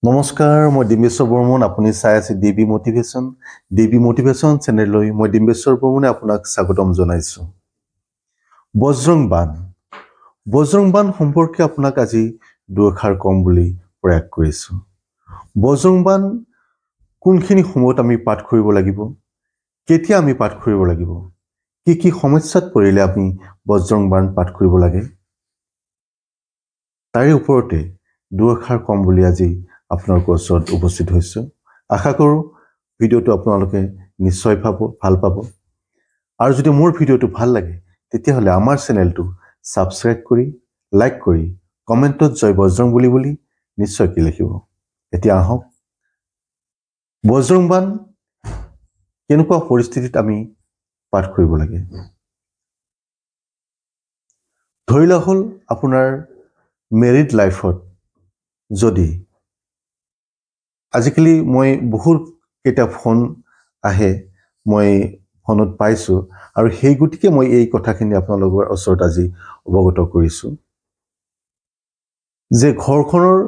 নমস্কাৰ মই ডিম্বেশ্বৰ বৰ্মন আপুনি চাই আছে ডিবি মোটিভেশ্যন চেনেললৈ মই ডিম্বেশ্বৰ বৰ্মনে আপোনাক স্বাগতম জনাইছো বজ্ৰংবান সম্পৰ্কে আপোনাক আজি দুআষাৰ কম বুলি প্ৰয়াস কৰিছো বজ্ৰংবান কোনখিনি সময়ত আমি পাঠ কৰিব লাগিব কেতিয়া আমি পাঠ কৰিব লাগিব কি সমস্যাত পৰিলে আমি বজ্ৰংবান পাঠ কৰিব লাগে তাৰে ওপৰতে দুআষাৰ কম বুলি আজি আপোনালোকৰ ওচৰত উপস্থিত হৈছো আশা কৰো ভিডিওটো আপোনালোকে নিশ্চয় ভাল পাব আৰু যদি মোৰ ভিডিওটো ভাল লাগে তেতিয়াহলে আমাৰ চেনেলটো সাবস্ক্ৰাইব কৰি লাইক কৰি কমেন্টত জয় বজ্ৰং বুলি নিশ্চয় কি লিখিব এতিয়া আহক বজ্ৰংবান কেনেকুৱা পৰিস্থিতিত আমি পাঠ কৰিব লাগে ধৰিলা হল আপোনাৰ মেৰিড লাইফত যদি আজিকালি মই বহুত কেইটা ফোন আহে মই ফোনত পাইছো আৰু সেই গতিকে মই এই কথাখিনি আপোনালোকৰ ওচৰত আজি অৱগত কৰিছো যে ঘৰখনৰ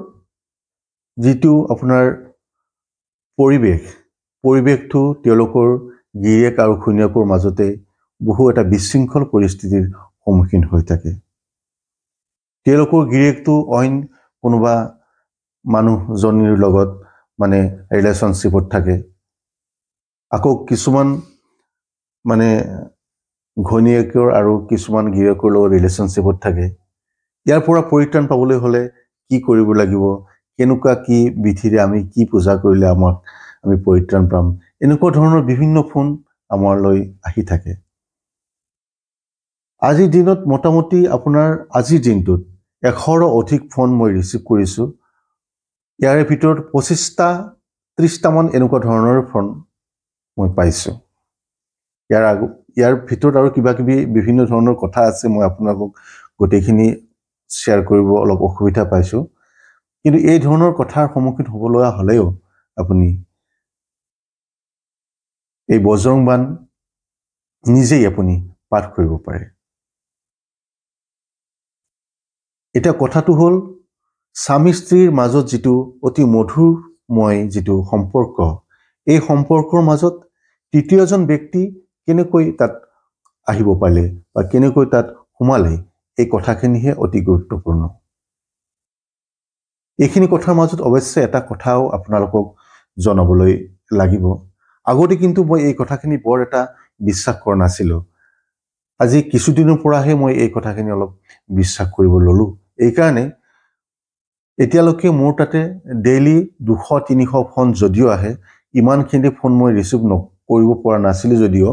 যিটো আপোনাৰ পৰিৱেশটো তেওঁলোকৰ গিৰিয়েক আৰু ঘৈণীয়েকৰ মাজতে বহু এটা বিশৃংখল পৰিস্থিতিৰ সন্মুখীন হৈ থাকে তেওঁলোকৰ গিৰিয়েকটো অইন কোনোবা মানুহজনীৰ লগত মানে ৰিলেশনশিপত থাকে আকৌ কিছুমান মানে ঘৈণীয়েকৰ আৰু কিছুমান গিৰিয়েকৰ লগত ৰিলেশনশিপত থাকে ইয়াৰ পৰা পৰিত্ৰাণ পাবলৈ হলে কি কৰিব লাগিব কেনেকুৱা কি বিধিৰে আমি কি পূজা কৰিলে আমি পৰিত্ৰাণ পাম এনেকুৱা ধৰণৰ বিভিন্ন ফোন আমাৰলৈ আহি থাকে আজিৰ দিনত মোটামুটি আপোনাৰ আজিৰ দিনটোত 100ৰ অধিক ফোন মই ৰিচিভ কৰিছো ইয়াৰে ভিতৰত 25টা 30টা মান এনেকুৱা ধৰণৰ ফোন মই পাইছো ইয়াৰ ভিতৰত আৰু কিবা কিবি বিভিন্ন ধৰণৰ কথা আছে মই আপোনালোকক গোটেইখিনি শ্বেয়াৰ কৰিব অলপ অসুবিধা পাইছো কিন্তু এই ধৰণৰ কথাৰ সন্মুখীন হ'বলৈ হলেও আপুনি এই বজ্ৰংবান নিজেই আপুনি পাঠ কৰিব পাৰে এটা কথাটো হল স্বামী স্ত্ৰীৰ মাজত যিটো অতি মধুৰময় যিটো সম্পৰ্ক এই সম্পৰ্কৰ মাজত তৃতীয়জন ব্যক্তি কেনেকৈ তাত আহিব পালে বা কেনেকৈ তাত সোমালে এই কথাখিনিহে অতি গুৰুত্বপূৰ্ণ এইখিনি কথাৰ মাজত অৱশ্যে এটা কথাও আপোনালোকক জনাবলৈ লাগিব আগতে কিন্তু মই এই কথাখিনি বৰ এটা বিশ্বাস কৰা নাছিলো আজি কিছুদিনৰ পৰাহে মই এই কথাখিনি অলপ বিশ্বাস কৰিব ললো এই কাৰণে এতিয়ালৈকে মোৰ তাতে ডেইলি 200-300 ফোন যদিও আহে ইমানখিনি ফোন মই ৰিচিভ কৰিব পৰা নাছিলো যদিও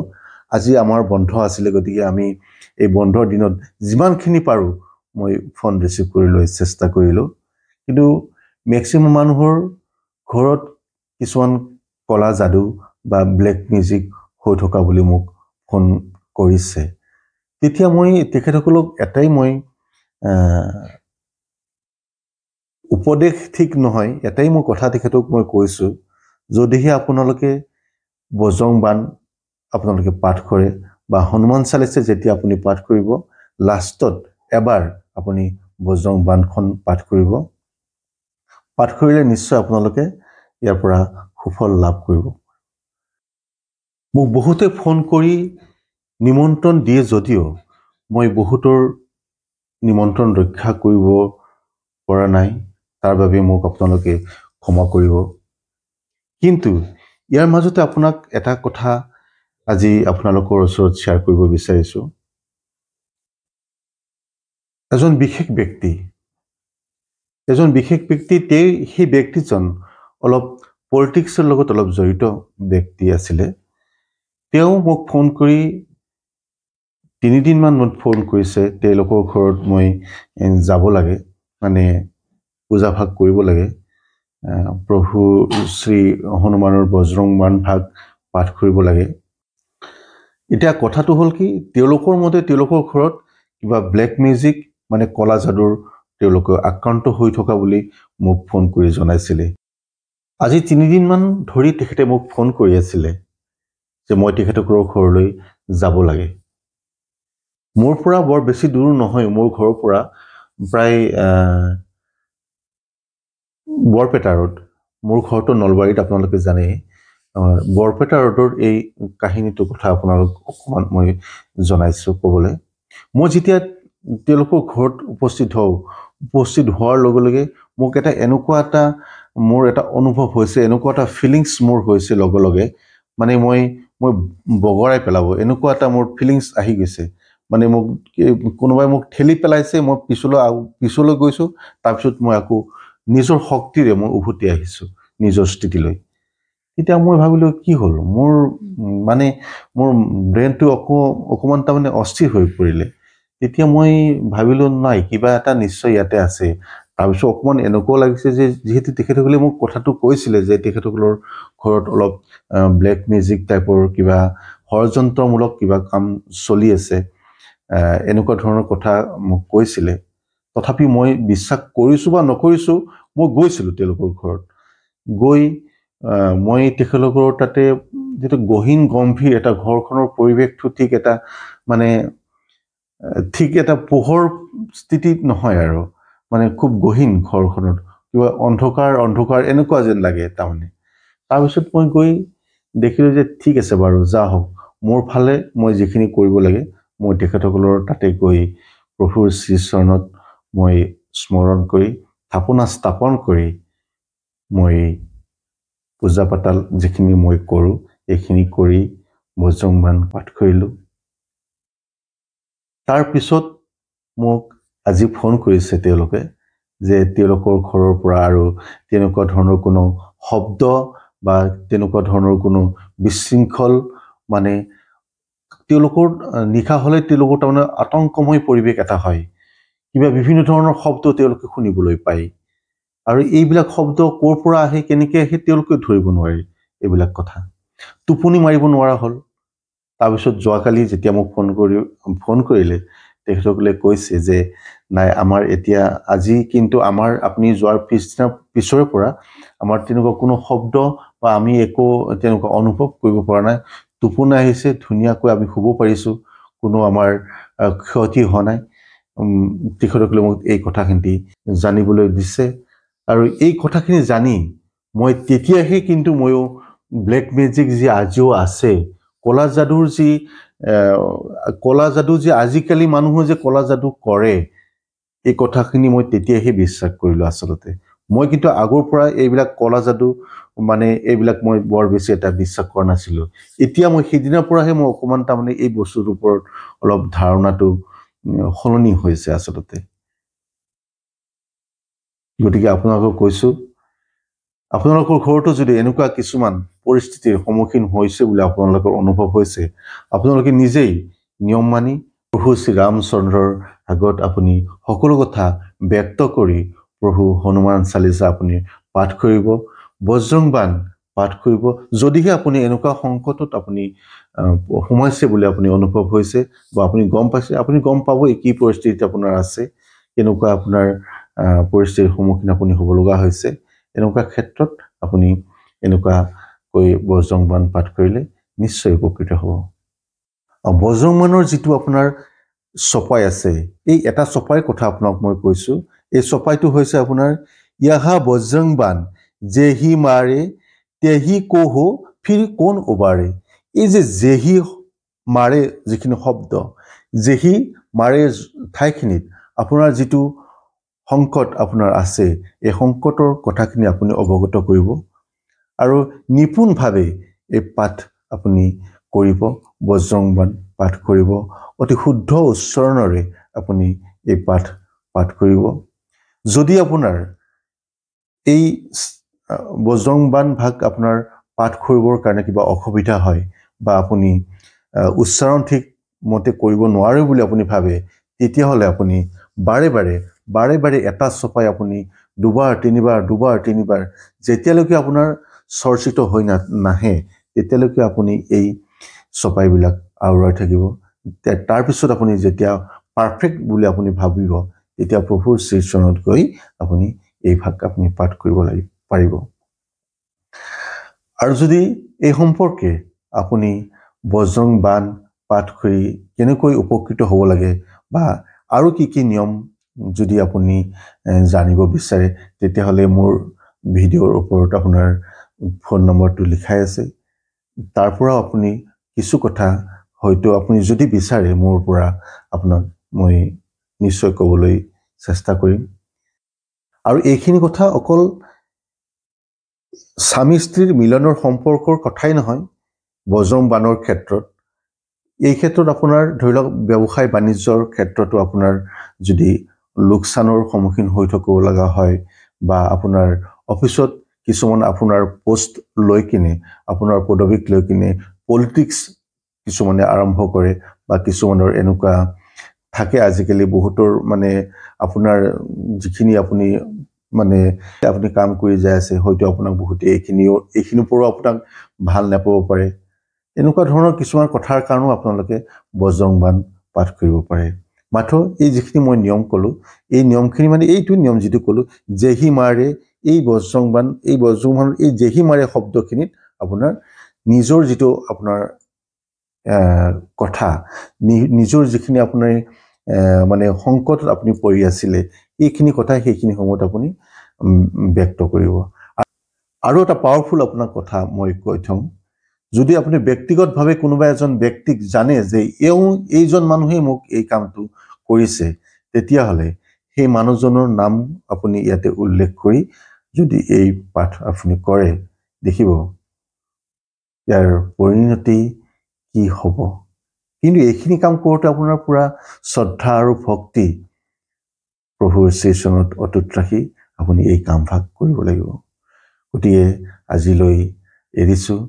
আজি আমাৰ বন্ধ আছিল গতিকে আমি এই বন্ধৰ দিনত যিমানখিনি পাৰো মই ফোন ৰিচিভ কৰিবলৈ চেষ্টা কৰিলো কিন্তু মেক্সিমাম মানুহৰ ঘৰত কিছুমান কলা যাদু বা ব্লেক মিউজিক হৈ থকা বুলি মোক ফোন কৰিছে তেতিয়া মই তেখেতসকলক এটাই মই উপদেশ ঠিক নহয় এটাই মই কথা তেখেতক মই কৈছো যদিহে আপোনালোকে বজ্ৰংবান আপোনালোকে পাঠ কৰে বা হনুমান চালিচা যেতিয়া আপুনি পাঠ কৰিব লাষ্টত এবাৰ আপুনি বজ্ৰংবানখন পাঠ কৰিব পাঠ কৰিলে নিশ্চয় আপোনালোকে ইয়াৰ পৰা সুফল লাভ কৰিব মোক বহুতে ফোন কৰি নিমন্ত্ৰণ দিয়ে যদিও মই বহুতৰ নিমন্ত্ৰণ ৰক্ষা কৰিব পৰা নাই তাৰ বাবে মোক আপোনালোকে ক্ষমা কৰিব কিন্তু ইয়াৰ মাজতে আপোনাক এটা কথা আজি আপোনালোকৰ ওচৰত শ্বেয়াৰ কৰিব বিচাৰিছো এজন বিশেষ ব্যক্তি সেই ব্যক্তিজন অলপ পলিটিক্সৰ লগত অলপ জড়িত ব্যক্তি আছিলে তেওঁ মোক ফোন কৰি 3 দিন মান ফোন কৰিছে তেওঁলোকৰ ঘৰত মই যাব লাগে মানে পূজা ভাগ কৰিব লাগে প্ৰভু শ্ৰী হনুমানৰ বজ্ৰংবান ভাগ পাঠ কৰিব লাগে এতিয়া কথাটো হল কি তেওঁলোকৰ মতে তেওঁলোকৰ ঘৰত কিবা ব্লেক মিউজিক মানে কলা যাদুৰ তেওঁলোকে আক্ৰান্ত হৈ থকা বুলি মোক ফোন কৰি জনাইছিলে আজি 3 দিন মান ধৰি তেখেতে মোক ফোন কৰি আছিলে যে মই তেখেতকৰ ঘৰলৈ যাব লাগে মোৰ পৰা বৰ বেছি দূৰ নহয় মোৰ ঘৰৰ পৰা প্ৰায় বৰপেটা ৰোড মোৰ ঘৰটো নলবাৰীত, আপোনালোকে জানে। বৰপেটা ৰোডৰ এই কাহিনীটোৰ কথা আপোনালোক অকণমান মই জনাইছোঁ ক'বলৈ। মই যেতিয়া তেওঁলোকৰ ঘৰত উপস্থিত হোৱাৰ লগে লগে মোক এনেকুৱা এটা মোৰ এটা অনুভৱ হৈছে, এনেকুৱা এটা ফিলিংছ মোৰ হৈছে লগে লগে, মানে মই বগৰাই পেলাব, এনেকুৱা এটা মোৰ ফিলিংছ আহি গৈছে। মানে কোনোবাই মোক ঠেলি পেলাইছে, মই পিছলৈ গৈছোঁ, তাৰপিছত মই আকৌ নিজৰ শক্তিৰে মই উভতি আহিছোঁ নিজৰ স্থিতিলৈ। তেতিয়া মই ভাবিলোঁ কি হ'ল, মোৰ ব্ৰেইনটো অকণমান তাৰমানে অস্থিৰ হৈ পৰিলে। তেতিয়া মই ভাবিলোঁ নাই, কিবা এটা নিশ্চয় ইয়াতে আছে। তাৰপিছত অকণমান এনেকুৱাও লাগিছে যে যিহেতু তেখেতসকলে মোক কথাটো কৈছিলে যে তেখেতসকলৰ ঘৰত অলপ ব্লেক মিউজিক টাইপৰ কিবা ষড়যন্ত্ৰমূলক কিবা কাম চলি আছে, এনেকুৱা ধৰণৰ কথা মোক কৈছিলে। তথাপি মই বিশ্বাস কৰিছোঁ বা নকৰিছোঁ, মই গৈছিলোঁ তেওঁলোকৰ ঘৰত। গৈ মই তেখেতলোকৰ তাতে যিটো গহীন গম্ভীৰ এটা ঘৰখনৰ পৰিৱেশটো ঠিক এটা পোহৰ স্থিতিত নহয় আৰু, মানে খুব গহীন ঘৰখনত, কিবা অন্ধকাৰ এনেকুৱা যেন লাগে তাৰমানে। তাৰপিছত মই গৈ দেখিলোঁ যে ঠিক আছে বাৰু, যা হওক, মোৰ ফালে মই যিখিনি কৰিব লাগে মই তেখেতসকলৰ তাতে গৈ প্ৰভুৰ শ্ৰীচৰণত মই স্মৰণ কৰি থাপনা স্থাপন কৰি মই পূজা পাতাল যিখিনি মই কৰোঁ এইখিনি কৰি বজৰংবাণ পাঠ কৰিলোঁ। তাৰপিছত মোক আজি ফোন কৰিছে তেওঁলোকে যে তেওঁলোকৰ ঘৰৰ পৰা আৰু তেনেকুৱা ধৰণৰ কোনো শব্দ বা তেনেকুৱা ধৰণৰ কোনো বিশৃংখল, মানে তেওঁলোকৰ নিশা হ'লে তেওঁলোকৰ তাৰমানে আতংকময় পৰিৱেশ এটা হয়, কিবা বিভিন্ন ধৰণৰ শব্দ তেওঁলোকে শুনিবলৈ পায়। আৰু এইবিলাক শব্দ ক'ৰ পৰা আহে, কেনেকৈ আহে তেওঁলোকে ধৰিব নোৱাৰে এইবিলাক কথা। টোপনি মাৰিব নোৱাৰা হ'ল। তাৰপিছত যোৱাকালি যেতিয়া মোক ফোন কৰিলে তেখেতসকলে কৈছে যে নাই, আমাৰ এতিয়া আজি কিন্তু আপুনি যোৱাৰ পিছৰে পৰা আমাৰ তেনেকুৱা কোনো শব্দ বা আমি একো তেনেকুৱা অনুভৱ কৰিব পৰা নাই। টোপনি আহিছে, ধুনীয়াকৈ আমি শুব পাৰিছোঁ, কোনো আমাৰ ক্ষতি হোৱা নাই। তেখেতসকলে মোক এই কথাখিনি জানিবলৈ দিছে। আৰু এই কথাখিনি জানি মই তেতিয়াহে কিন্তু ময়ো ব্লেক মেজিক যি আজিও আছে, কলা যাদু যি আজিকালি মানুহে যে কলা যাদু কৰে, এই কথাখিনি মই তেতিয়াহে বিশ্বাস কৰিলোঁ আচলতে। মই কিন্তু আগৰ পৰা এইবিলাক কলা যাদু এইবিলাক মই বৰ বেছি এটা বিশ্বাস কৰা নাছিলোঁ। এতিয়া মই সেইদিনাৰ পৰাহে মই অকণমান তাৰমানে এই বস্তুটোৰ ওপৰত অলপ ধাৰণাটো সলনি হৈছে আচলতে। গতিকে আপোনালোকক কৈছোঁ, আপোনালোকৰ ঘৰতো যদি এনেকুৱা কিছুমান পৰিস্থিতিৰ সন্মুখীন হৈছে বুলি আপোনালোকৰ অনুভৱ হৈছে, আপোনালোকে নিজেই নিয়ম মানি প্ৰভু শ্ৰীৰামচন্দ্ৰৰ আগত আপুনি সকলো কথা ব্যক্ত কৰি প্ৰভু হনুমান চালিচা আপুনি পাঠ কৰিব, বজৰংবাণ পাঠ কৰিব। যদিহে আপুনি এনেকুৱা সংকটত আপুনি সোমাইছে বুলি আপুনি অনুভৱ হৈছে বা আপুনি গম পাইছে, আপুনি গম পাবই কি পৰিস্থিতি আপোনাৰ আছে, কেনেকুৱা আপোনাৰ পৰিস্থিতিৰ সন্মুখীন আপুনি হ'ব লগা হৈছে। এনেকুৱা ক্ষেত্ৰত আপুনি এনেকুৱাকৈ বজৰংবাণ পাঠ কৰিলে নিশ্চয় উপকৃত হ'ব। বজৰংবাণৰ যিটো আপোনাৰ চপাই আছে, এই এটা চপাইৰ কথা আপোনাক মই কৈছোঁ। এই চপাইটো হৈছে আপোনাৰ ইয়াহা বজৰংবাণ যেহি মাৰে তেহি কহো ফিৰ কোন উবাৰে। এই যে যেহি মাৰে যিখিনি শব্দ, যেহি মাৰে ঠাইখিনিত আপোনাৰ যিটো সংকট আপোনাৰ আছে, এই সংকটৰ কথাখিনি আপুনি অৱগত কৰিব আৰু নিপুণভাৱে এই পাঠ আপুনি কৰিব, বজৰংবাণ পাঠ কৰিব। অতি শুদ্ধ উচ্চাৰণেৰে আপুনি এই পাঠ কৰিব। যদি আপোনাৰ এই বজৰংবাণ ভাগ আপোনাৰ পাঠ কৰিবৰ কাৰণে কিবা অসুবিধা হয় বা আপুনি উচ্চাৰণ ঠিক মতে কৰিব নোৱাৰে বুলি আপুনি ভাবে, তেতিয়াহ'লে আপুনি বাৰে বাৰে এটা চপাই আপুনি দুবাৰ তিনিবাৰ যেতিয়ালৈকে আপোনাৰ চৰ্চিত হৈ নাহে তেতিয়ালৈকে আপুনি এই চপাইবিলাক আওৰাই থাকিব। তাৰপিছত আপুনি যেতিয়া পাৰফেক্ট বুলি আপুনি ভাবিব, তেতিয়া প্ৰভুৰ শ্ৰীচৰণত গৈ আপুনি এই ভাগ আপুনি পাঠ কৰিব পাৰিব। আৰু যদি এই সম্পৰ্কে আপুনি বজৰংবাণ পাঠ কৰি কেনেকৈ উপকৃত হ'ব লাগে বা আৰু কি নিয়ম যদি আপুনি জানিব বিচাৰে, তেতিয়াহ'লে মোৰ ভিডিঅ'ৰ ওপৰত আপোনাৰ ফোন নম্বৰটো লিখাই আছে তাৰ পৰা আপুনি কিছু কথা হয়তো আপুনি যদি বিচাৰে মোৰ পৰা আপোনাক মই নিশ্চয় ক'বলৈ চেষ্টা কৰিম আৰু এইখিনি কথা অকল স্বামী স্ত্ৰীৰ মিলনৰ সম্পৰ্কৰ কথাই নহয় বজৰং বানৰ ক্ষেত্ৰত এই ক্ষেত্ৰত আপোনাৰ ধৰি লওক ব্যৱসায় বাণিজ্যৰ ক্ষেত্ৰতো আপোনাৰ যদি লোকচানৰ সন্মুখীন হৈ থাকিব লগা হয় বা আপোনাৰ অফিচত কিছুমান আপোনাৰ পোষ্ট লৈ কিনে আপোনাৰ পদবীক লৈ কিনে পলিটিক্স কিছুমানে আৰম্ভ কৰে বা কিছুমানৰ এনেকুৱা থাকে আজিকালি বহুতৰ মানে আপোনাৰ যিখিনি আপুনি মানে আপুনি কাম কৰি যাই আছে হয়তো আপোনাক বহুতে এইখিনিৰ পৰাও আপোনাক ভাল নাপাব পাৰে এনেকুৱা ধৰণৰ কিছুমান কথাৰ কাৰণেও আপোনালোকে বজৰং বান পাঠ কৰিব পাৰে মাত্ৰ এই যিখিনি মই নিয়ম ক'লো এই নিয়মখিনি মানে এইটো নিয়ম যিটো ক'লো যেহি মাৰে এই বজৰং বানৰ এই যেহি মাৰে শব্দখিনিত আপোনাৰ নিজৰ যিটো আপোনাৰ কথা নিজৰ যিখিনি আপোনাৰ মানে সংকটত আপুনি পৰি আছিলে এইখিনি কথা সেইখিনি সময়ত আপুনি ব্যক্ত কৰিব আৰু এটা পাৱাৰফুল আপোনাৰ কথা মই কৈ থম যদি আপুনি ব্যক্তিগতভাৱে কোনোবা এজন ব্যক্তিক জানে যে এইজন মানুহে মোক এই কামটো কৰিছে তেতিয়াহ'লে সেই মানুহজনৰ নাম আপুনি ইয়াতে উল্লেখ কৰি যদি এই পাঠ আপুনি কৰে দেখিব ইয়াৰ পৰিণতি কি হ'ব কিন্তু এইখিনি কাম কৰোঁতে আপোনাৰ পুৰা শ্ৰদ্ধা আৰু ভক্তি প্ৰভুৰ শ্ৰীচৰণত অটুট ৰাখি আপুনি এই কামভাগ কৰিব লাগিব গতিকে আজিলৈ এৰিছোঁ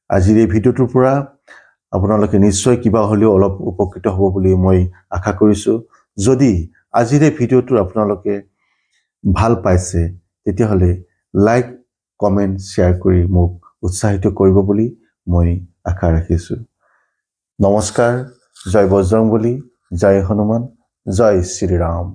আজিৰ এই ভিডিঅ'টোৰ পৰা আপোনালোকে নিশ্চয় কিবা হ'লেও অলপ উপকৃত হ'ব বুলি মই আশা কৰিছোঁ যদি আজিৰ এই ভিডিঅ'টো আপোনালোকে ভাল পাইছে তেতিয়াহ'লে লাইক কমেণ্ট শ্বেয়াৰ কৰি মোক উৎসাহিত কৰিব বুলি মই আশা ৰাখিছোঁ নমস্কাৰ জয় বজৰংবলী জয় হনুমান জয় শ্ৰীৰাম